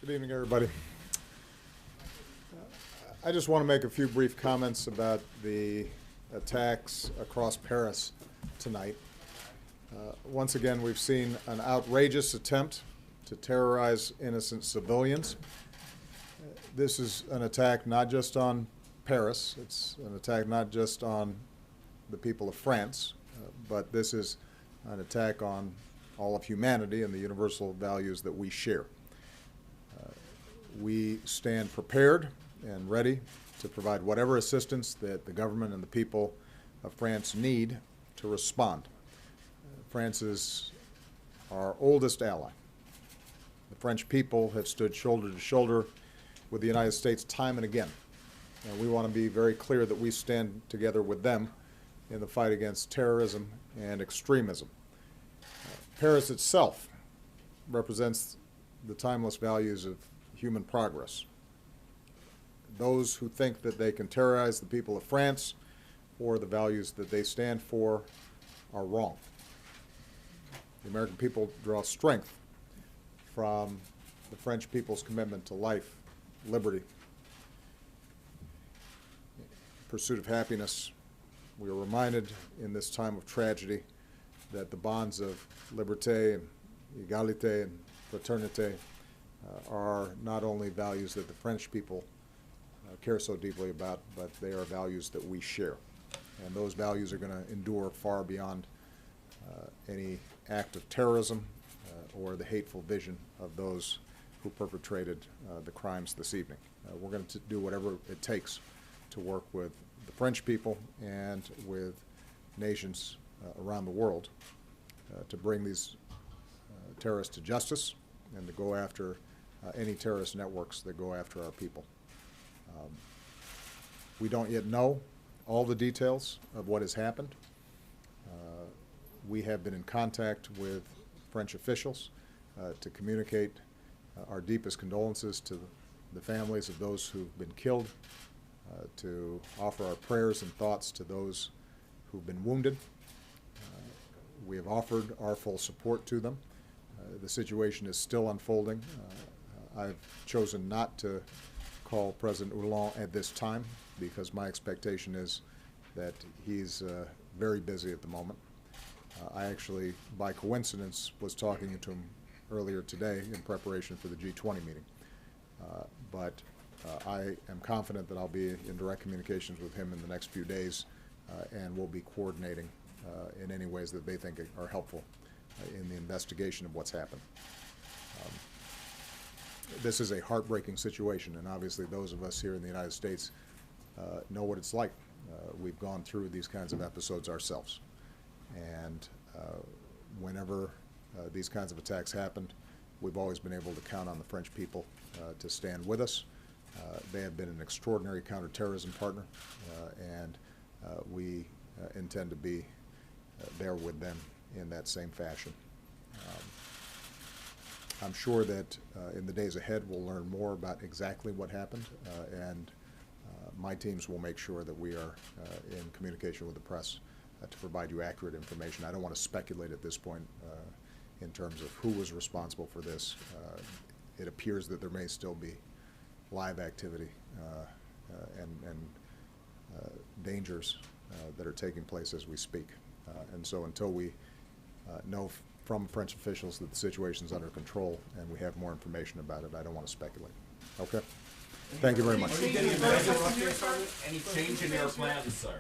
Good evening, everybody. I just want to make a few brief comments about the attacks across Paris tonight. Once again, we've seen an outrageous attempt to terrorize innocent civilians. This is an attack not just on Paris, it's an attack not just on the people of France, but this is an attack on all of humanity and the universal values that we share. We stand prepared and ready to provide whatever assistance that the government and the people of France need to respond. France is our oldest ally. The French people have stood shoulder to shoulder with the United States time and again. And we want to be very clear that we stand together with them in the fight against terrorism and extremism. Paris itself represents the timeless values of human progress. Those who think that they can terrorize the people of France or the values that they stand for are wrong. The American people draw strength from the French people's commitment to life, liberty, pursuit of happiness. We are reminded in this time of tragedy that the bonds of liberté and égalité and fraternité are not only values that the French people care so deeply about, but they are values that we share. And those values are going to endure far beyond any act of terrorism or the hateful vision of those who perpetrated the crimes this evening. We're going to do whatever it takes to work with the French people and with nations around the world to bring these terrorists to justice and to go after any terrorist networks that go after our people. We don't yet know all the details of what has happened. We have been in contact with French officials to communicate our deepest condolences to the families of those who've been killed, to offer our prayers and thoughts to those who've been wounded. We have offered our full support to them. The situation is still unfolding. I've chosen not to call President Hollande at this time because my expectation is that he's very busy at the moment. I actually, by coincidence, was talking to him earlier today in preparation for the G20 meeting. But I am confident that I'll be in direct communications with him in the next few days, and we'll be coordinating in any ways that they think are helpful in the investigation of what's happened. This is a heartbreaking situation, and obviously those of us here in the United States know what it's like. We've gone through these kinds of episodes ourselves. And whenever these kinds of attacks happened, we've always been able to count on the French people to stand with us. They have been an extraordinary counterterrorism partner, and we intend to be there with them in that same fashion. I'm sure that in the days ahead we'll learn more about exactly what happened, and my teams will make sure that we are in communication with the press to provide you accurate information. I don't want to speculate at this point in terms of who was responsible for this. It appears that there may still be live activity and dangers that are taking place as we speak. And so until we know from French officials that the situation is under control and we have more information about it, I don't want to speculate. Okay? Thank you very much. Any change in your plans, sir?